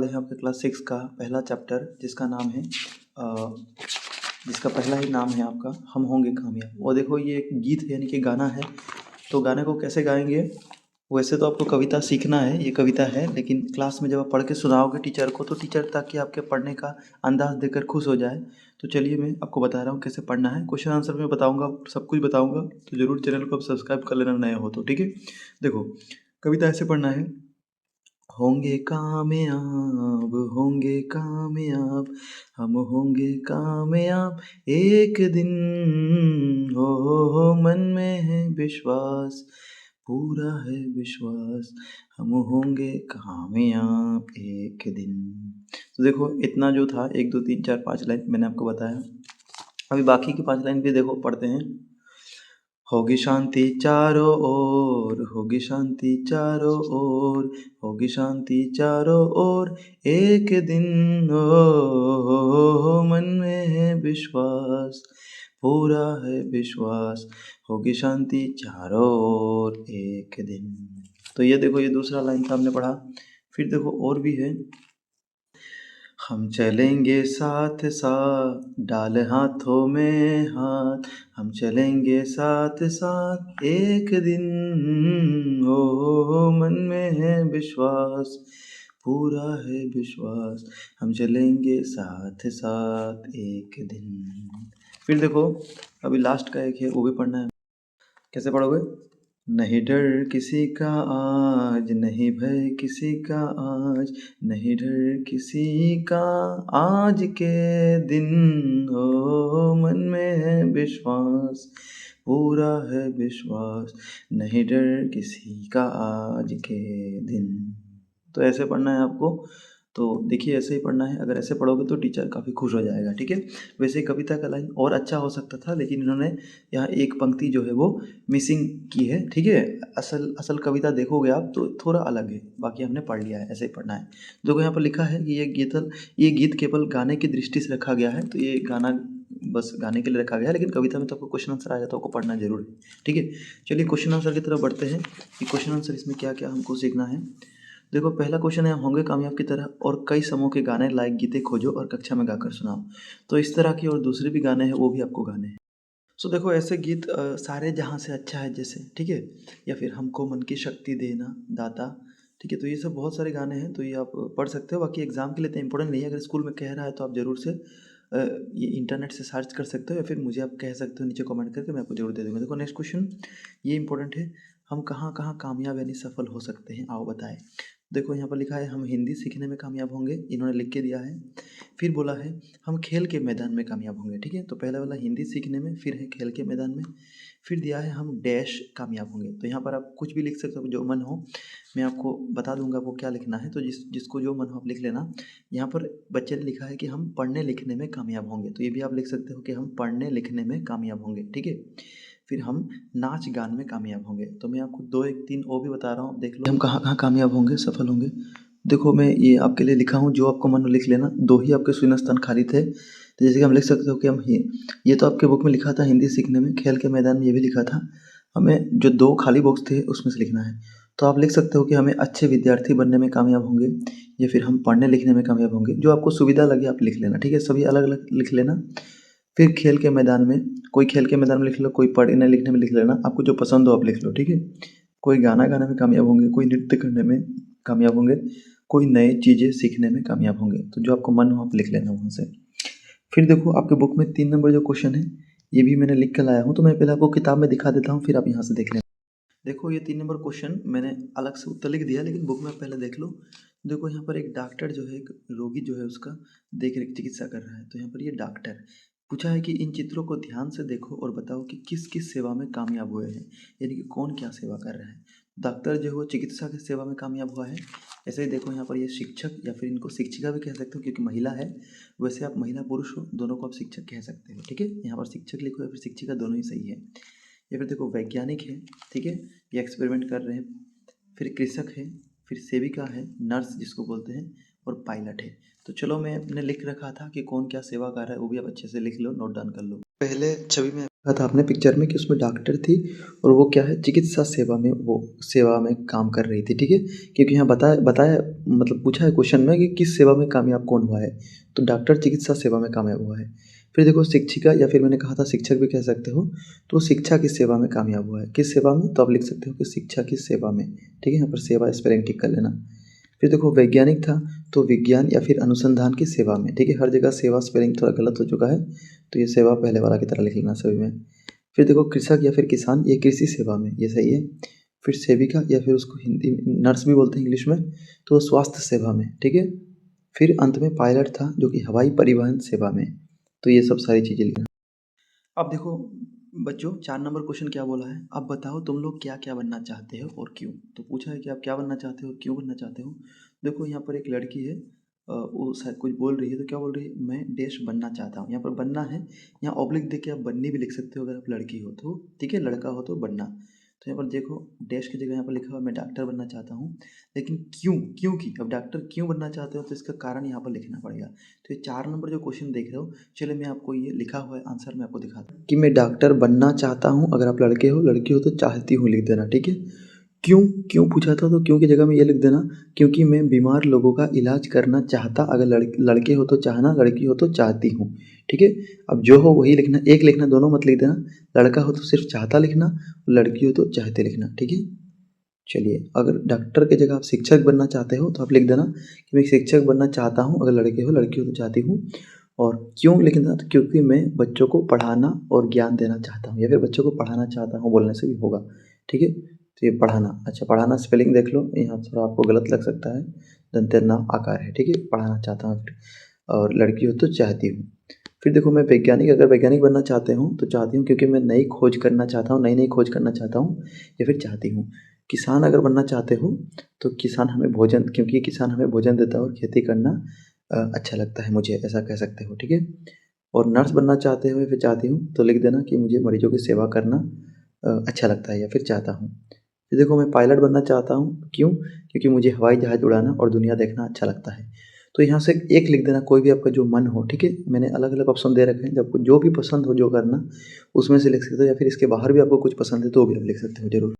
है आपके क्लास 6 का पहला चैप्टर जिसका नाम है जिसका पहला ही नाम है आपका हम होंगे कामयाब। और देखो ये एक गीत है यानी कि गाना है। तो गाने को कैसे गाएंगे? वैसे तो आपको कविता सीखना है, ये कविता है, लेकिन क्लास में जब आप पढ़ के सुनाओगे टीचर को तो टीचर ताकि आपके पढ़ने का अंदाज देकर खुश हो जाए। तो चलिए मैं आपको बता रहा हूँ कैसे पढ़ना है। क्वेश्चन आंसर में बताऊँगा, सब कुछ बताऊँगा, तो ज़रूर चैनल को आप सब्सक्राइब कर लेना नए हो तो, ठीक है। देखो कविता ऐसे पढ़ना है। होंगे कामयाब, होंगे कामयाब, हम होंगे कामयाब एक दिन। हो मन में है विश्वास, पूरा है विश्वास, हम होंगे कामयाब एक दिन। तो देखो इतना जो था 1 2 3 4 5 लाइन मैंने आपको बताया। अभी बाकी की 5 लाइन भी देखो पढ़ते हैं। होगी शांति चारों ओर, होगी शांति चारों ओर, होगी शांति चारों ओर एक दिन। ओ मन में है विश्वास, पूरा है विश्वास, होगी शांति चारों ओर एक दिन। तो ये देखो ये दूसरा लाइन था हमने पढ़ा। फिर देखो और भी है। हम चलेंगे साथ साथ, डाल हाथों में हाथ, हम चलेंगे साथ साथ एक दिन। ओ मन में है विश्वास, पूरा है विश्वास, हम चलेंगे साथ साथ एक दिन। फिर देखो अभी लास्ट का एक है वो भी पढ़ना है। कैसे पढ़ोगे? नहीं डर किसी का आज, नहीं भय किसी का आज, नहीं डर किसी का आज के दिन। हो मन में है विश्वास, पूरा है विश्वास, नहीं डर किसी का आज के दिन। तो ऐसे पढ़ना है आपको। तो देखिए ऐसे ही पढ़ना है। अगर ऐसे पढ़ोगे तो टीचर काफ़ी खुश हो जाएगा, ठीक है। वैसे कविता का लाइन और अच्छा हो सकता था, लेकिन इन्होंने यहाँ एक पंक्ति जो है वो मिसिंग की है, ठीक है। असल कविता देखोगे आप तो थोड़ा अलग है, बाकी हमने पढ़ लिया है। ऐसे ही पढ़ना है। देखो यहाँ पर लिखा है कि ये गीत केवल गाने की दृष्टि से रखा गया है। तो ये गाना बस गाने के लिए रखा गया है, लेकिन कविता में तो आपको क्वेश्चन आंसर आ जाता है, आपको पढ़ना जरूर है, ठीक है। चलिए क्वेश्चन आंसर की तरफ बढ़ते हैं कि क्वेश्चन आंसर इसमें क्या क्या हमको सीखना है। देखो पहला क्वेश्चन है, होंगे कामयाब की तरह और कई समूह के गाने लायक गीतें खोजो और कक्षा में गाकर सुनाओ। तो इस तरह की और दूसरे भी गाने हैं, वो भी आपको गाने हैं। सो देखो ऐसे गीत सारे जहाँ से अच्छा है जैसे, ठीक है, या फिर हमको मन की शक्ति देना दाता, ठीक है। तो ये सब बहुत सारे गाने हैं, तो ये आप पढ़ सकते हो। बाकी एग्जाम के लिए तो इम्पोर्टेंट नहीं है। अगर स्कूल में कह रहा है तो आप ज़रूर से ये इंटरनेट से सर्च कर सकते हो, या फिर मुझे आप कह सकते हो नीचे कमेंट करके, मैं आपको जरूर दे दूँगा। देखो नेक्स्ट क्वेश्चन ये इंपॉर्टेंट है। हम कहाँ कहाँ कामयाब यानी सफल हो सकते हैं, आओ बताएं। देखो यहाँ पर लिखा है हम हिंदी सीखने में कामयाब होंगे, इन्होंने लिख के दिया है। फिर बोला है हम खेल के मैदान में कामयाब होंगे, ठीक है। तो पहला वाला हिंदी सीखने में, फिर है खेल के मैदान में, फिर दिया है हम डैश कामयाब होंगे। तो यहाँ पर आप कुछ भी लिख सकते हो जो मन हो, मैं आपको बता दूंगा वो क्या लिखना है। तो जिसको जो मन हो आप लिख लेना। यहाँ पर बच्चे ने लिखा है कि हम पढ़ने लिखने में कामयाब होंगे, तो ये भी आप लिख सकते हो कि हम पढ़ने लिखने में कामयाब होंगे, ठीक है। फिर हम नाच गान में कामयाब होंगे। तो मैं आपको 2 1 3 और भी बता रहा हूँ, देख लो हम कहाँ कहाँ कामयाब होंगे, सफल होंगे। देखो मैं ये आपके लिए लिखा हूँ, जो आपको मन हो लिख लेना। 2 ही आपके शून्य स्थान खाली थे, तो जैसे कि हम लिख सकते हो कि हम ये तो आपके बुक में लिखा था हिंदी सीखने में, खेल के मैदान में ये भी लिखा था। हमें जो 2 खाली बॉक्स थे उसमें से लिखना है। तो आप लिख सकते हो कि हमें अच्छे विद्यार्थी बनने में कामयाब होंगे, या फिर हम पढ़ने लिखने में कामयाब होंगे। जो आपको सुविधा लगे आप लिख लेना, ठीक है। सभी अलग अलग लिख लेना। फिर खेल के मैदान में, कोई खेल के मैदान में लिख लो, कोई पढ़ने लिखने में लिख लेना। आपको जो पसंद हो आप लिख लो, ठीक है। कोई गाना गाने में कामयाब होंगे, कोई नृत्य करने में कामयाब होंगे, कोई नई चीज़ें सीखने में कामयाब होंगे। तो जो आपको मन हो आप लिख लेना वहाँ से। फिर देखो आपके बुक में 3 नंबर जो क्वेश्चन है ये भी मैंने लिख कर लाया हूँ। तो मैं पहले आपको किताब में दिखा देता हूँ, फिर आप यहाँ से देख लेना। देखो ये 3 नंबर क्वेश्चन मैंने अलग से उत्तर लिख दिया, लेकिन बुक में पहले देख लो। देखो यहाँ पर एक डॉक्टर जो है, एक रोगी जो है उसका देख रेख चिकित्सा कर रहा है। तो यहाँ पर ये डॉक्टर पूछा है कि इन चित्रों को ध्यान से देखो और बताओ कि किस किस सेवा में कामयाब हुए हैं, यानी कि कौन क्या सेवा कर रहा है। डॉक्टर जो है वो चिकित्सा की सेवा में कामयाब हुआ है। ऐसे ही देखो यहाँ पर ये शिक्षक, या फिर इनको शिक्षिका भी कह सकते हो क्योंकि महिला है। वैसे आप महिला पुरुष हो दोनों को आप शिक्षक कह सकते हो, ठीक है। यहाँ पर शिक्षक लिखो या फिर शिक्षिका, दोनों ही सही है। या फिर देखो वैज्ञानिक है, ठीक है, ये एक्सपेरिमेंट कर रहे हैं। फिर कृषक है, फिर सेविका है, नर्स जिसको बोलते हैं, और पायलट है। तो चलो मैंने लिख रखा था कि कौन क्या सेवा कर रहा है, वो भी आप अच्छे से लिख लो, नोट डाउन कर लो। पहले छवि में कहा था आपने पिक्चर में कि उसमें डॉक्टर थी और वो क्या है चिकित्सा सेवा में वो सेवा में काम कर रही थी, ठीक है। क्योंकि यहाँ बताया बताया मतलब पूछा है क्वेश्चन में कि किस सेवा में कामयाब कौन हुआ है, तो डॉक्टर चिकित्सा सेवा में कामयाब हुआ है। फिर देखो शिक्षिका या फिर मैंने कहा था शिक्षक भी कह सकते हो, तो शिक्षा की सेवा में कामयाब हुआ है। किस सेवा में, तो आप लिख सकते हो कि शिक्षा की सेवा में, ठीक है। यहाँ पर सेवा स्पेलिंग ठीक कर लेना। फिर देखो वैज्ञानिक था तो विज्ञान या फिर अनुसंधान की सेवा में, ठीक है। हर जगह सेवा स्पेलिंग थोड़ा गलत हो चुका है, तो ये सेवा पहले वाला की तरह लिख लेना सभी में। फिर देखो कृषक या फिर किसान, ये कृषि सेवा में, ये सही है। फिर सेविका या फिर उसको हिंदी में नर्स भी बोलते हैं इंग्लिश में, तो वो स्वास्थ्य सेवा में, ठीक है। फिर अंत में पायलट था जो कि हवाई परिवहन सेवा में, तो ये सब सारी चीज़ें लिखना। अब देखो बच्चों 4 नंबर क्वेश्चन क्या बोला है, अब बताओ तुम लोग क्या क्या बनना चाहते हो और क्यों। तो पूछा है कि आप क्या बनना चाहते हो और क्यों बनना चाहते हो। देखो यहाँ पर एक लड़की है, वो शायद कुछ बोल रही है, तो क्या बोल रही है, मैं डैश बनना चाहता हूँ। यहाँ पर बनना है, यहाँ ऑब्लिक देख के आप बननी भी लिख सकते हो अगर आप लड़की हो तो, ठीक है। लड़का हो तो बनना। तो यहाँ पर देखो डैश की जगह यहाँ पर लिखा हुआ मैं डॉक्टर बनना चाहता हूँ, लेकिन क्यों, क्योंकि अब डॉक्टर क्यों बनना चाहते हो तो इसका कारण यहाँ पर लिखना पड़ेगा। तो ये 4 नंबर जो क्वेश्चन देख रहे हो, चलिए मैं आपको ये लिखा हुआ है आंसर मैं आपको दिखाता हूँ कि मैं डॉक्टर बनना चाहता हूँ। अगर आप लड़के हो लड़की हो तो चाहती हूँ लिख देना, ठीक है। क्यों, क्यों पूछा था तो क्यों की जगह में ये लिख देना, क्योंकि मैं बीमार लोगों का इलाज करना चाहता। अगर लड़के हो तो चाहना, लड़की हो तो चाहती हूँ, ठीक है। अब जो हो वही लिखना, एक लिखना, दोनों मत लिख देना। लड़का हो तो सिर्फ चाहता लिखना, लड़की हो तो चाहते लिखना, ठीक है। चलिए अगर डॉक्टर की जगह आप शिक्षक बनना चाहते हो तो आप लिख देना कि मैं शिक्षक बनना चाहता हूँ। अगर लड़के हो लड़की हो तो चाहती हूँ। और क्यों लिखना, तो क्योंकि मैं बच्चों को पढ़ाना और ज्ञान देना चाहता हूँ, या फिर बच्चों को पढ़ाना चाहता हूँ बोलने से भी होगा, ठीक है। तो ये पढ़ाना, अच्छा पढ़ाना स्पेलिंग देख लो, यहाँ थोड़ा आपको गलत लग सकता है, दंतेर नाम आकार है, ठीक है। पढ़ाना चाहता हूँ फिर, और लड़की हो तो चाहती हूँ। फिर देखो मैं वैज्ञानिक, अगर वैज्ञानिक बनना चाहते हूँ तो चाहती हूँ क्योंकि मैं नई खोज करना चाहता हूँ, नई नई खोज करना चाहता हूँ, या फिर चाहती हूँ। किसान अगर बनना चाहते हो तो किसान हमें भोजन, क्योंकि किसान हमें भोजन देता है और खेती करना अच्छा लगता है मुझे, ऐसा कह सकते हो, ठीक है। और नर्स बनना चाहते हो या फिर चाहती हूँ तो लिख देना कि मुझे मरीजों की सेवा करना अच्छा लगता है या फिर चाहता हूँ। फिर देखो मैं पायलट बनना चाहता हूँ, क्यों, क्योंकि मुझे हवाई जहाज़ उड़ाना और दुनिया देखना अच्छा लगता है। तो यहाँ से एक लिख देना, कोई भी आपका जो मन हो, ठीक है। मैंने अलग अलग ऑप्शन दे रखे हैं, जब आपको जो भी पसंद हो जो करना उसमें से लिख सकते हो, या फिर इसके बाहर भी आपको कुछ पसंद है तो भी आप लिख सकते हो जरूर।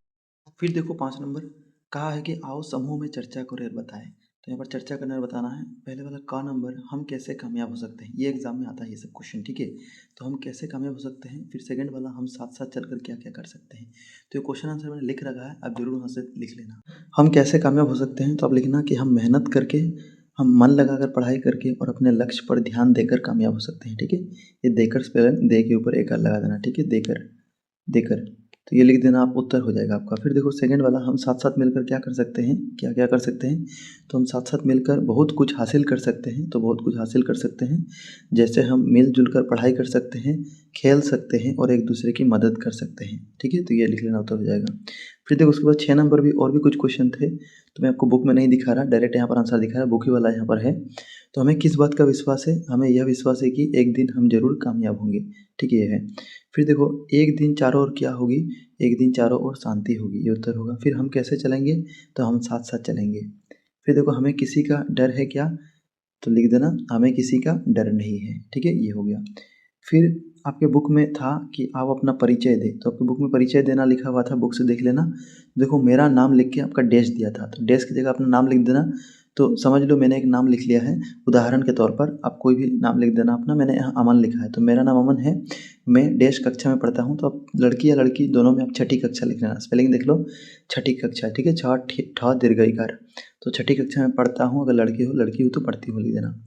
फिर देखो 5 नंबर कहा है कि आओ समूह में चर्चा करो और बताएं। तो यहाँ पर चर्चा करना और बताना है। पहले वाला का नंबर, हम कैसे कामयाब हो सकते हैं, ये एग्जाम में आता है ये सब क्वेश्चन, ठीक है। तो हम कैसे कामयाब हो सकते हैं। फिर सेकंड वाला हम साथ साथ चलकर क्या क्या कर सकते हैं। तो ये क्वेश्चन आंसर मैंने लिख रखा है, आप जरूर वहाँ से लिख लेना। हम कैसे कामयाब हो सकते हैं, तो आप लिखना कि हम मेहनत करके, हम मन लगाकर पढ़ाई करके और अपने लक्ष्य पर ध्यान देकर कामयाब हो सकते हैं, ठीक है। ये देकर स्पेलिंग दे के ऊपर एक लगा देना, ठीक है, देकर, देकर। तो ये लिख देना, आप उत्तर हो जाएगा आपका। फिर देखो सेकंड वाला, हम साथ साथ मिलकर क्या कर सकते हैं, क्या क्या कर सकते हैं। तो हम साथ साथ मिलकर बहुत कुछ हासिल कर सकते हैं, तो बहुत कुछ हासिल कर सकते हैं। जैसे हम मिलजुल कर पढ़ाई कर सकते हैं, खेल सकते हैं और एक दूसरे की मदद कर सकते हैं, ठीक है। तो ये लिख लेना, उत्तर हो जाएगा। फिर देखो उसके बाद 6 नंबर भी और भी कुछ क्वेश्चन थे, तो मैं आपको बुक में नहीं दिखा रहा, डायरेक्ट यहाँ पर आंसर दिखा रहा, बुक ही वाला यहाँ पर है। तो हमें किस बात का विश्वास है, हमें यह विश्वास है कि एक दिन हम जरूर कामयाब होंगे, ठीक है, ये है। फिर देखो एक दिन चारों ओर क्या होगी, एक दिन चारों ओर शांति होगी, ये उत्तर होगा। फिर हम कैसे चलेंगे, तो हम साथ साथ चलेंगे। फिर देखो हमें किसी का डर है क्या, तो लिख देना हमें किसी का डर नहीं है, ठीक है, ये हो गया। फिर आपके बुक में था कि आप अपना परिचय दें, तो आपके बुक में परिचय देना लिखा हुआ था, बुक से देख लेना। देखो मेरा नाम लिख के आपका डैश दिया था, तो डैश की जगह अपना नाम लिख देना। तो समझ लो मैंने एक नाम लिख लिया है, उदाहरण के तौर पर आप कोई भी नाम लिख देना अपना। मैंने यहाँ अमन लिखा है, तो मेरा नाम अमन है, मैं डैश कक्षा में पढ़ता हूँ। तो आप लड़की या लड़की दोनों में आप छठी कक्षा लिख लेना, स्पेलिंग देख लो, छठी कक्षा, ठीक है, ठ दीर्घ इकार। तो छठी कक्षा में पढ़ता हूँ, अगर लड़की हो तो पढ़ती हूँ लिख देना।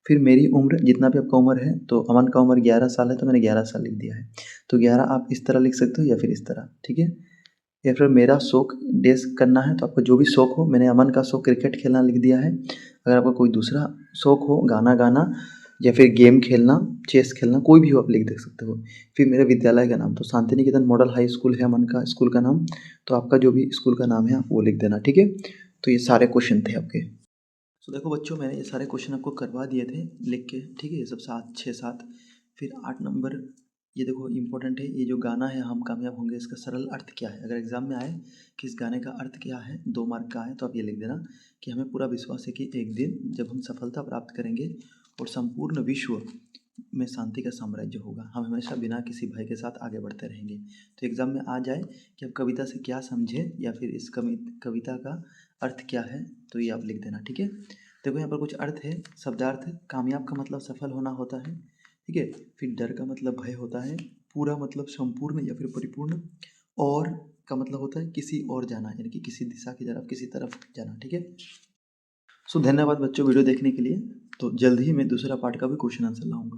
फिर मेरी उम्र, जितना भी आपका उम्र है, तो अमन का उम्र 11 साल है, तो मैंने 11 साल लिख दिया है। तो 11 आप इस तरह लिख सकते हो या फिर इस तरह, ठीक है। या फिर मेरा शौक डैश करना है, तो आपको जो भी शौक हो, मैंने अमन का शौक क्रिकेट खेलना लिख दिया है। अगर आपका कोई दूसरा शौक हो, गाना गाना या फिर गेम खेलना, चेस खेलना, कोई भी हो आप लिख दे सकते हो। फिर मेरे विद्यालय का नाम, तो Shanti Niketan model high school है अमन का स्कूल का नाम, तो आपका जो भी स्कूल का नाम है आप वो लिख देना, ठीक है। तो ये सारे क्वेश्चन थे आपके। तो देखो बच्चों मैंने ये सारे क्वेश्चन आपको करवा दिए थे लिख के, ठीक है, ये सब 7 6 7। फिर 8 नंबर, ये देखो इम्पोर्टेंट है, ये जो गाना है हम कामयाब होंगे, इसका सरल अर्थ क्या है। अगर एग्जाम में आए कि इस गाने का अर्थ क्या है, 2 मार्क का है, तो आप ये लिख देना कि हमें पूरा विश्वास है कि एक दिन जब हम सफलता प्राप्त करेंगे और संपूर्ण विश्व में शांति का साम्राज्य होगा। हम हमेशा बिना किसी भय के साथ आगे बढ़ते रहेंगे। तो एग्ज़ाम में आ जाए कि आप कविता से क्या समझे या फिर इस कविता का अर्थ क्या है, तो ये आप लिख देना, ठीक है। देखो यहाँ पर कुछ अर्थ है। शब्दार्थ: कामयाब का मतलब सफल होना होता है, ठीक है। फिर डर का मतलब भय होता है। पूरा मतलब संपूर्ण या फिर परिपूर्ण। और का मतलब होता है किसी और जाना, यानी कि किसी दिशा की तरफ, किसी तरफ जाना, ठीक है। सो धन्यवाद बच्चों वीडियो देखने के लिए। तो जल्द ही मैं दूसरा पार्ट का भी क्वेश्चन आंसर लाऊंगा।